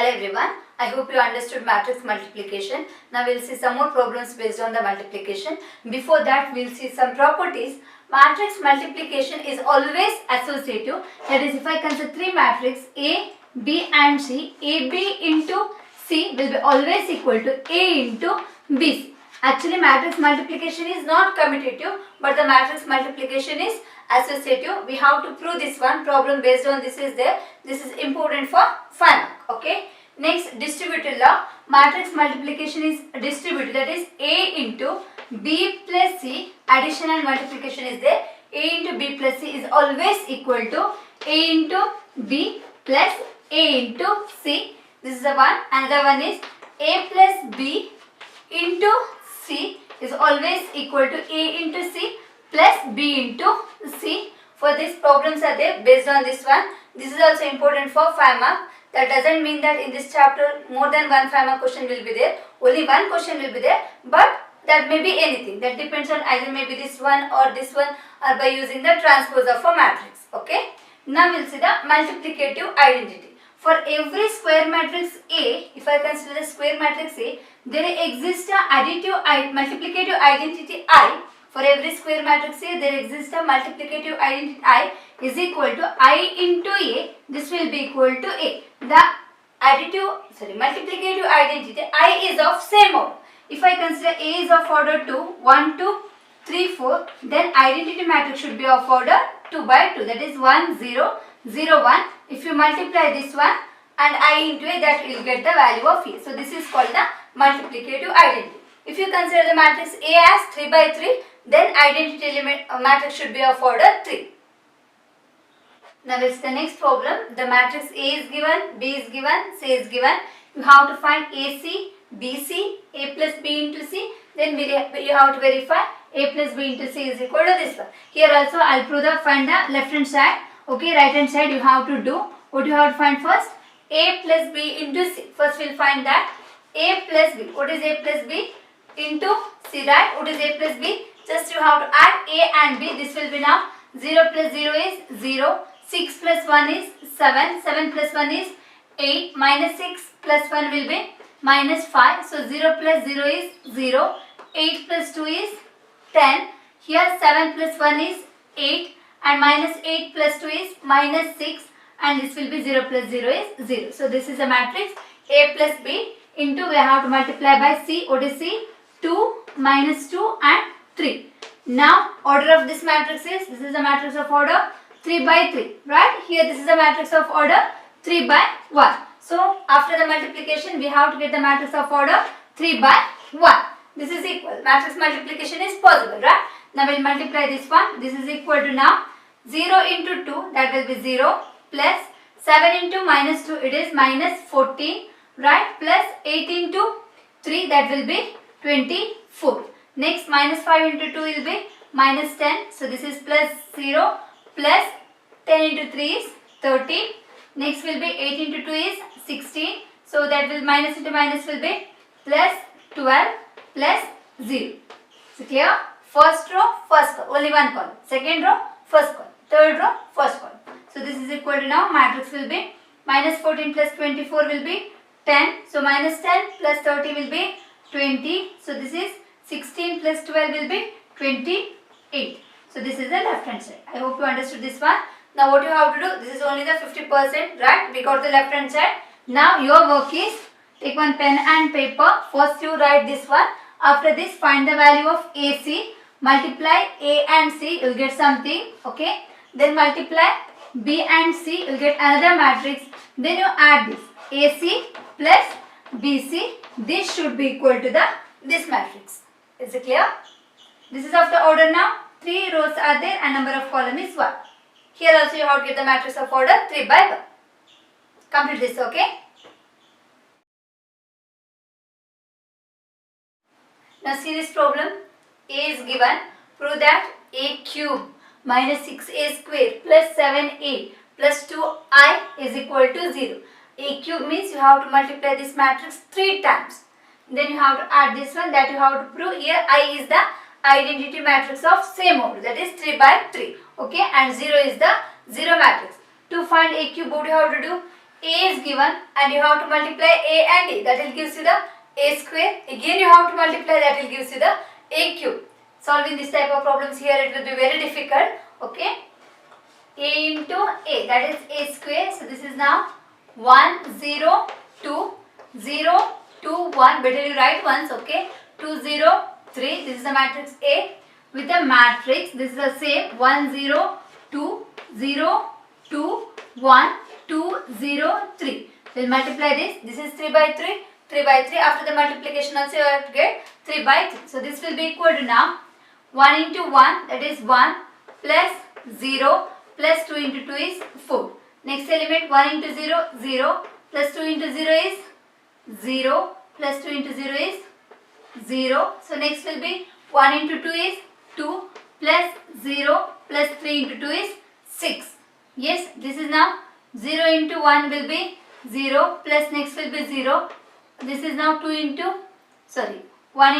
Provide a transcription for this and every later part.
Hello everyone, I hope you understood matrix multiplication. Now we will see some more problems based on the multiplication. Before that we will see some properties. Matrix multiplication is always associative. That is, if I consider three matrices A, B and C, AB into C will be always equal to A into BC. Actually matrix multiplication is not commutative, but the matrix multiplication is associative. We have to prove this one. Problem based on this is there. This is important for 5 mark. Okay. Next, distributive law. Matrix multiplication is distributive. That is A into B plus C. Addition and multiplication is there. A into B plus C is always equal to A into B plus A into C. This is the one. Another one is A plus B into C is always equal to A into C plus B into C. For these problems are there based on this one. This is also important for 5 mark. That doesn't mean that in this chapter more than one 5 mark question will be there. Only one question will be there, but that may be anything. That depends on either maybe this one or by using the transpose of a matrix. Okay. Now we'll see the multiplicative identity. For every square matrix A, if I consider the square matrix A, there exists a multiplicative identity I. For every square matrix A, there exists a multiplicative identity I is equal to I into A. This will be equal to A. The multiplicative identity I is of same order. If I consider A is of order 2, 1, 2, 3, 4, then identity matrix should be of order 2 by 2. That is 1, 0, 0, 1. If you multiply this one and I into A, that will get the value of A. So this is called the multiplicative identity. If you consider the matrix A as 3 by 3, then identity element matrix should be of order 3. Now it's the next problem. The matrix A is given, B is given, C is given. You have to find AC, BC, A plus B into C. Then you have to verify A plus B into C is equal to this one. Here also I'll prove find the left hand side. Okay, right hand side you have to do. What you have to find first? A plus B into C. First we'll find that A plus B. What is A plus B? Into C, right? What is A plus B? Just you have to add A and B. This will be now 0 plus 0 is 0. 6 plus 1 is 7. 7 plus 1 is 8. Minus 6 plus 1 will be minus 5. So 0 plus 0 is 0. 8 plus 2 is 10. Here 7 plus 1 is 8. And minus 8 plus 2 is minus 6. And this will be 0 plus 0 is 0. So this is a matrix A plus B into we have to multiply by C. What is C? 2, minus 2 and 3. Now order of this matrix is, this is a matrix of order 3 by 3, right? Here this is a matrix of order 3 by 1. So after the multiplication we have to get the matrix of order 3 by 1. This is equal. Matrix multiplication is possible, right? Now we'll multiply this one. This is equal to now 0 into 2, that will be 0, plus 7 into minus 2, it is minus 14, right? Plus 8 into 3, that will be 24. Next, minus 5 into 2 will be minus 10. So this is plus 0, plus 10 into 3 is 30. Next will be 8 into 2 is 16. So that will minus into minus will be plus 12 plus 0. So clear? First row, first column, only one column. Second row, first column. Third row, first column. So this is equal to now matrix will be minus 14 plus 24 will be 10. So minus 10 plus 30 will be 20. So this is 16 plus 12 will be 28. So this is the left hand side. I hope you understood this one. Now what you have to do, this is only the 50%, right? We got the left hand side. Now your work is, take one pen and paper. First you write this one. After this find the value of AC. Multiply A and C, you will get something. Okay. Then multiply B and C, you will get another matrix. Then you add this AC plus BC. This should be equal to this matrix. Is it clear? This is of the order now. 3 rows are there and number of column is 1. Here also you have to get the matrix of order 3 by 1. Complete this, okay? Now see this problem. A is given. Prove that A cube minus 6A square plus 7A plus 2I is equal to 0. A cube means you have to multiply this matrix 3 times. Then you have to add this one, that you have to prove. Here I is the identity matrix of same order, that is 3 by 3. Okay, and 0 is the 0 matrix. To find A cube, what you have to do? A is given and you have to multiply A and A, that will gives you the A square. Again you have to multiply, that will gives you the A cube. Solving this type of problems here, it will be very difficult. Okay, A into A, that is A square. So this is now 1 0 2 0 2 1. Better you write once. Okay, 2 0 3. This is the matrix A with the matrix. This is the same 1 0 2 0 2 1 2 0 3. We'll multiply this. This is 3 by 3. 3 by 3. After the multiplication also you have to get 3 by 3. So this will be equal to now 1 into 1, that is 1, plus 0 plus 2 into 2 is 4. Next element 1 into 0, 0, plus 2 into 0 is 0, plus 2 into 0 is 0. So next will be 1 into 2 is 2, plus 0, plus 3 into 2 is 6. Yes, this is now 0 into 1 will be 0, plus next will be 0. This is now 1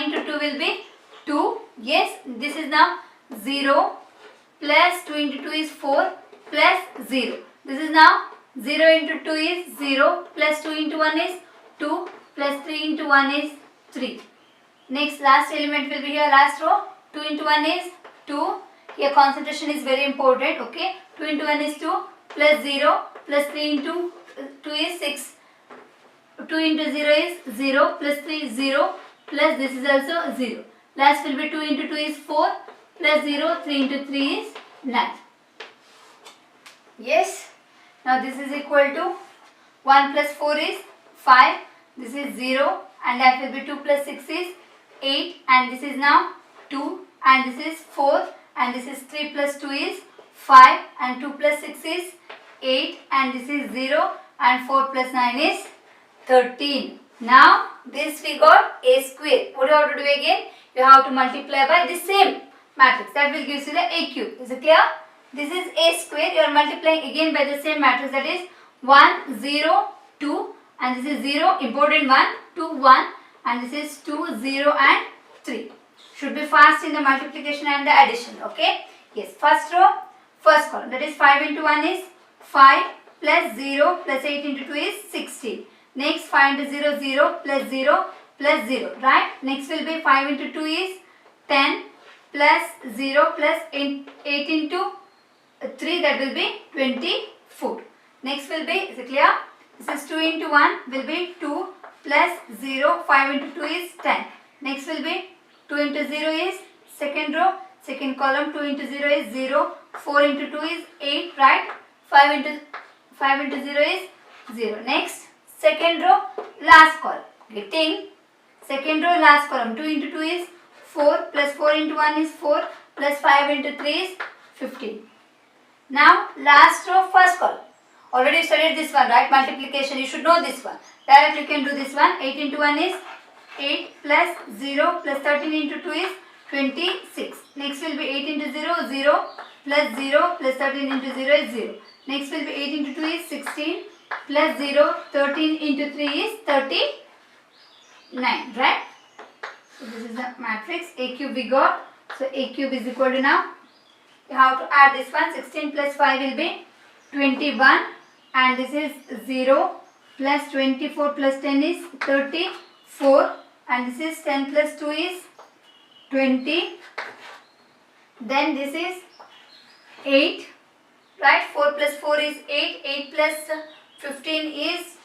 into 2 will be 2. Yes, this is now 0, plus 2 into 2 is 4, plus 0. This is now 0 into 2 is 0, plus 2 into 1 is 2, plus 3 into 1 is 3. Next, last element will be here, last row. 2 into 1 is 2. Here concentration is very important. Okay, 2 into 1 is 2, plus 0, plus 3 into 2 is 6. 2 into 0 is 0, plus 3 is 0, plus this is also 0. Last will be 2 into 2 is 4, plus 0, 3 into 3 is 9. Yes, now this is equal to 1 plus 4 is 5, this is 0, and that will be 2 plus 6 is 8, and this is now 2, and this is 4, and this is 3 plus 2 is 5, and 2 plus 6 is 8, and this is 0, and 4 plus 9 is 13. Now this we got A square. What do you have to do again? You have to multiply by the same matrix. That will give you the A cube. Is it clear? This is A square. You are multiplying again by the same matrix, that is 1 0 2, and this is 0, important 1, 2 1, and this is 2 0 and 3. Should be fast in the multiplication and the addition. Okay. Yes. First row, first column, that is 5 into 1 is 5, plus 0 plus 8 into 2 is 16. Next 5 into 0, 0, plus 0, plus 0, right? Next will be 5 into 2 is 10, plus 0, plus 8 into 3, that will be 24. Next will be, is it clear? This is 2 into 1 will be 2, plus 0, 5 into 2 is 10. Next will be 2 into 0 is second row, second column, 2 into 0 is 0, 4 into 2 is 8, right? 5 into 0 is 0. Next, second row, last column. Getting second row, last column. 2 into 2 is 4, plus 4 into 1 is 4, plus 5 into 3 is 15. Now, last row, first column. Already studied this one, right? Multiplication, you should know this one. Directly you can do this one. 8 into 1 is 8, plus 0, plus 13 into 2 is 26. Next will be 8 into 0, 0, plus 0, plus 13 into 0 is 0. Next will be 8 into 2 is 16, plus 0, 13 into 3 is 39, right? So this is the matrix. A cube we got. So A cube is equal to, now you have to add this one. 16 plus 5 will be 21, and this is 0, plus 24 plus 10 is 34, and this is 10 plus 2 is 20. Then this is 8, right? 4 plus 4 is 8, 8 plus 15 is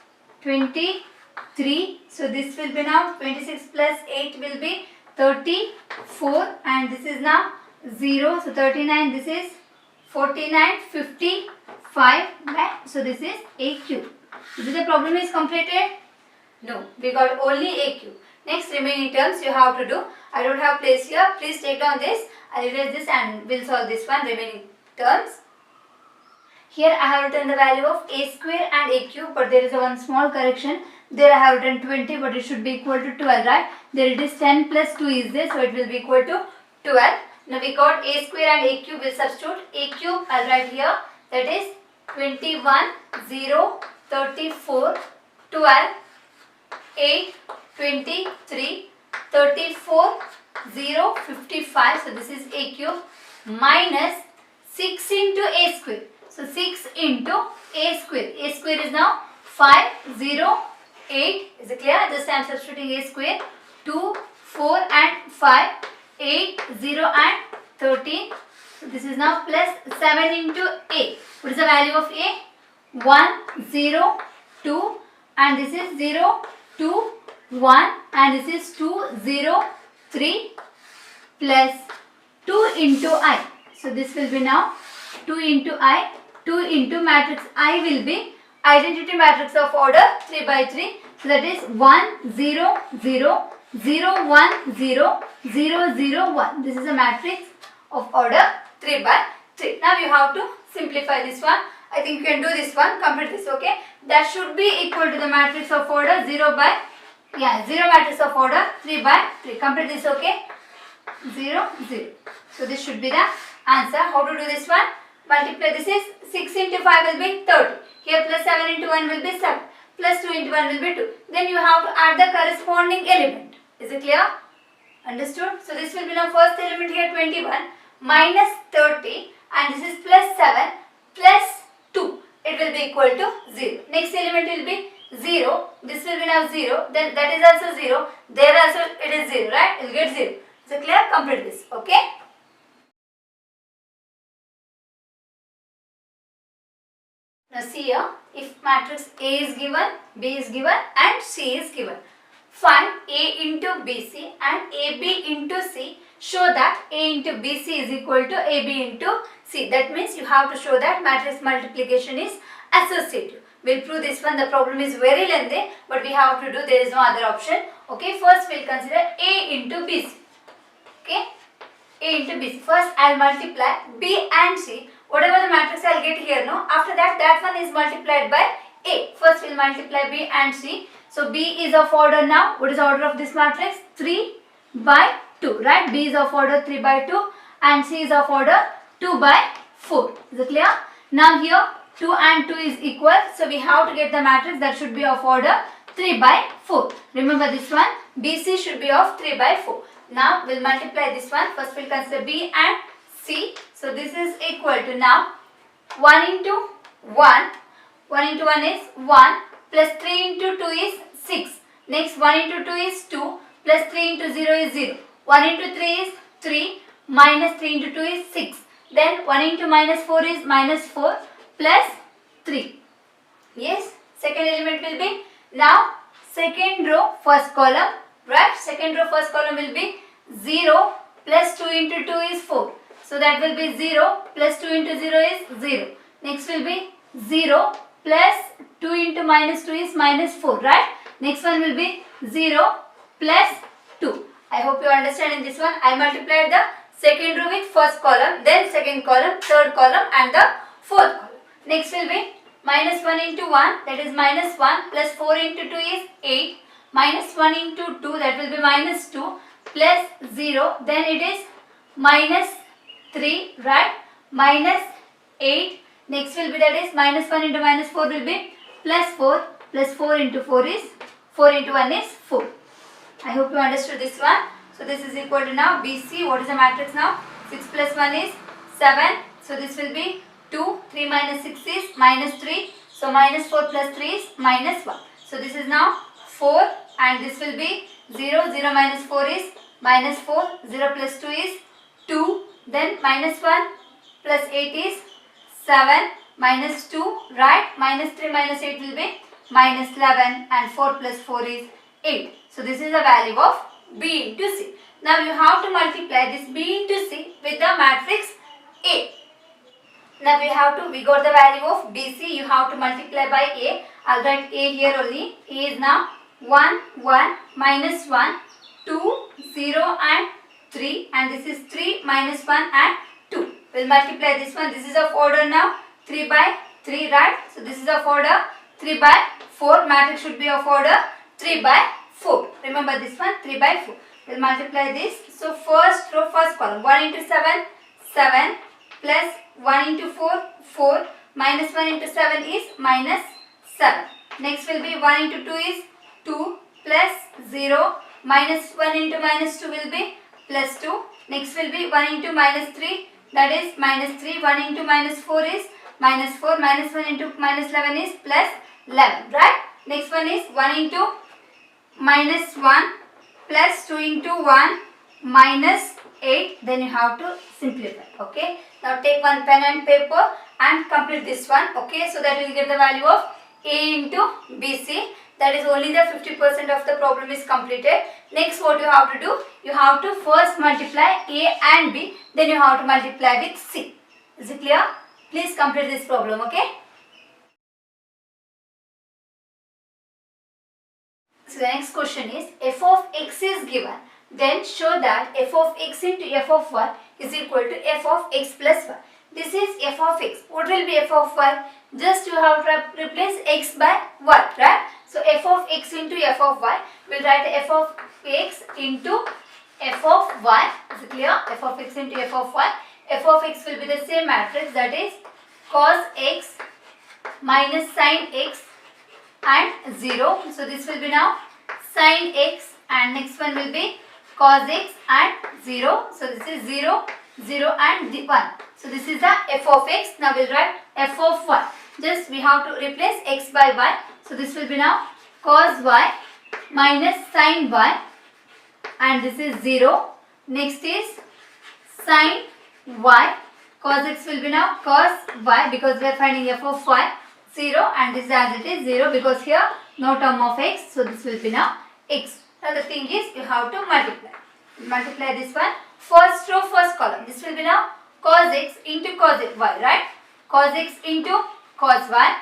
23. So this will be now 26 plus 8 will be 34, and this is now 0. So 39, this is 49, 55, right? So this is A cube. Is the problem is completed? No, we got only A cube. Next remaining terms you have to do. I don't have place here. Please take down this. I will erase this and we'll solve this one, remaining terms. Here I have written the value of A square and A cube, but there is a one small correction. There I have written 20, but it should be equal to 12, right? There it is 10 plus 2 is there, so it will be equal to 12. Now we got A square and A cube. We'll substitute A cube. I'll write here, that is 21, 0, 34, 12, 8, 23, 34, 0, 55. So this is A cube minus 6 into A square. So 6 into A square. A square is now 5, 0, 8. Is it clear? Just I am substituting a square. 2, 4 and 5. 8, 0 and 13. So this is now plus 7 into a. What is the value of a? 1, 0, 2 and this is 0, 2, 1 and this is 2, 0, 3 plus 2 into I. So this will be now 2 into I. 2 into matrix I will be identity matrix of order 3 by 3. So that is 1, 0, 0, 0, 1, 0, 0, 0, 1. This is a matrix of order 3 by 3. Now you have to simplify this one. I think you can do this one, complete this, okay. That should be equal to the matrix of order 0 matrix of order 3 by 3. Complete this, okay. 0, 0. So this should be the answer. How to do this one? Multiply, this is 6 into 5 will be 30. Here plus 7 into 1 will be 7. Plus 2 into 1 will be 2. Then you have to add the corresponding element. Is it clear? Understood? So this will be now first element here 21 minus 30 and this is plus 7 plus 2. It will be equal to 0. Next element will be 0. This will be now 0. Then that is also 0. There also it is 0, right? You will get 0. So clear? Complete this. Okay? Now see here, if matrix A is given, B is given and C is given. Find A into BC and AB into C. Show that A into BC is equal to AB into C. That means you have to show that matrix multiplication is associative. We'll prove this one. The problem is very lengthy, but we have to do. There is no other option. Okay, first we'll consider A into BC. Okay, A into BC. First I'll multiply B and C. Whatever the matrix I'll get here, no? After that one is multiplied by A. First we'll multiply B and C. So B is of order now. What is the order of this matrix? 3 by 2, right? B is of order 3 by 2 and C is of order 2 by 4. Is it clear? Now here 2 and 2 is equal. So we have to get the matrix that should be of order 3 by 4. Remember this one. BC should be of 3 by 4. Now we'll multiply this one. First we'll consider B and C. So this is equal to now 1 into 1. 1 into 1 is 1 plus 3 into 2 is 6. Next 1 into 2 is 2 plus 3 into 0 is 0. 1 into 3 is 3 minus 3 into 2 is 6. Then 1 into minus 4 is minus 4 plus 3. Yes, second element will be now second row first column, right? Second row first column will be 0 plus 2 into 2 is 4. So that will be 0 plus 2 into 0 is 0. Next will be 0 plus 2 into minus 2 is minus 4, right? Next one will be 0 plus 2. I hope you understand in this one. I multiplied the second row with first column, then second column, third column and the fourth column. Next will be minus 1 into 1, that is minus 1 plus 4 into 2 is 8. Minus 1 into 2, that will be minus 2 plus 0, then it is minus 3, right? Minus 8. Next will be, that is minus 1 into minus 4 will be plus 4 plus 4 into 4 is 4 into 1 is 4. I hope you understood this one. So this is equal to now BC. What is the matrix now? 6 plus 1 is 7. So this will be 2. 3 minus 6 is minus 3. So minus 4 plus 3 is minus 1. So this is now 4 and this will be 0. 0 minus 4 is minus 4. 0 plus 2 is 2. Then minus 1 plus 8 is 7 minus 2, right? Minus 3 minus 8 will be minus 11 and 4 plus 4 is 8. So this is the value of B into C. Now you have to multiply this B into C with the matrix A. Now we got the value of BC. You have to multiply by A. I'll write A here only. A is now 1, 1, minus 1, 2, 0 and 3 and this is 3 minus 1 and 2. We'll multiply this one. This is of order now 3 by 3, right? So this is of order 3 by 4. Matrix should be of order 3 by 4. Remember this one, 3 by 4. We'll multiply this. So first row, first column, 1 into 7, 7 plus 1 into 4, 4 minus 1 into 7 is minus 7. Next will be 1 into 2 is 2 plus 0 minus 1 into minus 2 will be plus 2. Next will be 1 into minus 3, that is minus 3. 1 into minus 4 is minus 4. Minus 1 into minus 11 is plus 11, right? Next one is 1 into minus 1 plus 2 into 1 minus 8. Then you have to simplify. Okay. Now take one pen and paper and complete this one. Okay. So that you will get the value of A into BC. That is only the 50% of the problem is completed. Next what you have to do? You have to first multiply A and B. Then you have to multiply with C. Is it clear? Please complete this problem. Okay. So the next question is f of x is given, then show that f of x into f of y is equal to f of x plus y. This is f of x. What will be f of y? Just you have to replace x by y, right? So f of x into f of y, we'll write f of x into f of y. Is it clear? F of x into f of y. F of x will be the same matrix, that is cos x minus sin x and 0. So this will be now sin x, and next one will be cos x and 0. So this is 0, 0 and 1. So this is the f of x. Now we'll write f of y. Just we have to replace x by y. So this will be now cos y minus sin y, and this is 0. Next is sin y. Cos x will be now cos y, because we are finding f of y. 0, and this is as it is 0, because here no term of x, so this will be now x. Now the thing is you have to multiply this one, first row first column. This will be now cos x into cos y, right? Cos x into cos y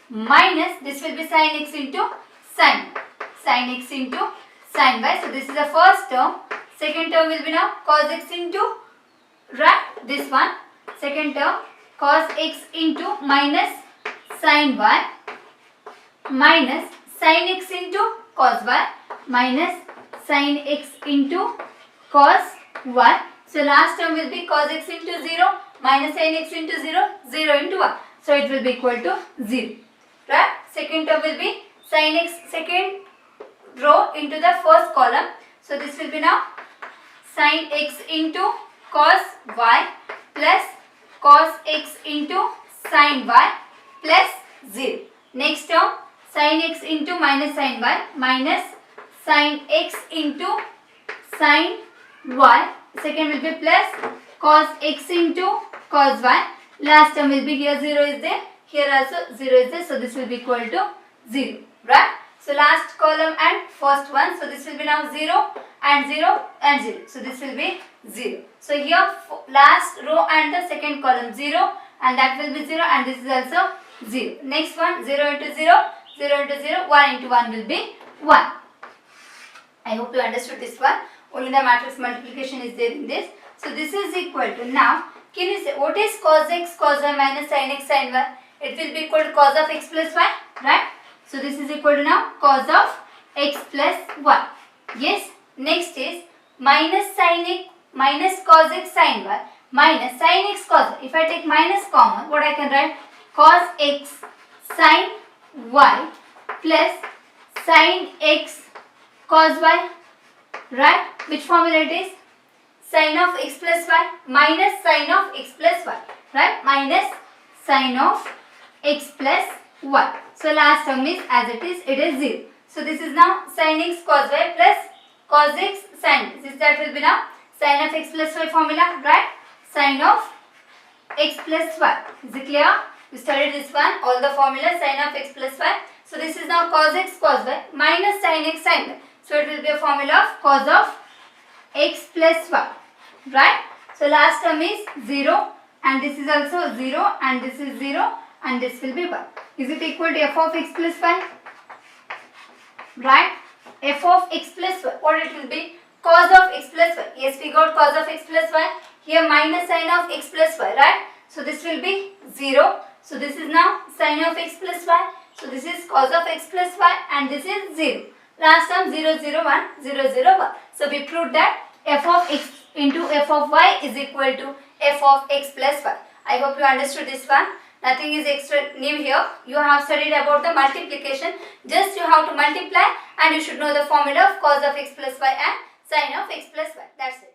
minus this will be sin x into sin x into sin y. So this is the first term. Second term will be now cos x into, right, this one. Second term cos x into minus sin y minus sin x into cos y minus sin x into cos y. So last term will be cos x into 0 minus sin x into 0, 0 into 1. So it will be equal to 0. Right? Second term will be sin x, second row into the first column. So this will be now sin x into cos y plus cos x into sin y plus 0. Next term sin x into minus sin y minus sin x into sin y. Second will be plus cos x into cos y. Last term will be here 0 is there, here also 0 is there. So this will be equal to 0. Right? So last column and first one. So this will be now 0 and 0 and 0. So this will be 0. So here last row and the second column 0, and that will be 0, and this is also 0. Next one 0 into 0, 0 into 0, 1 into 1 will be 1. I hope you understood this one. Only the matrix multiplication is there in this. So this is equal to, now can you say what is cos x cos y minus sin x sin y? It will be equal to cos of x plus y, right? So this is equal to now cos of x plus y. Yes. Next is minus sin x minus cos x sin y minus sin x cos y. If I take minus common, what I can write? Cos x sin y plus sin x cos y, right? Which formula it is? Sin of x plus y minus sin of x plus y, right? Minus sin of x plus y. So last term is as it is 0. So this is now sin x cos y plus cos x sin. This that will be now sin of x plus y formula, right? Sin of x plus y. Is it clear? We studied this one, all the formulas, sin of x plus y. So this is now cos x cos y minus sin x sin y. So it will be a formula of cos of x plus y, right? So last term is 0, and this is also 0, and this is 0, and this will be 1. Is it equal to f of x plus y? Right? F of x plus y, what it will be? Cos of x plus y. Yes, we got cos of x plus y. Here minus sin of x plus y, right? So this will be 0. So this is now sin of x plus y. So this is cos of x plus y, and this is 0. Last term 0, 0, 1, 0, 0, 1. So we proved that f of x into f of y is equal to f of x plus y. I hope you understood this one. Nothing is extra new here. You have studied about the multiplication. Just you have to multiply, and you should know the formula of cos of x plus y and sin of x plus y. That's it.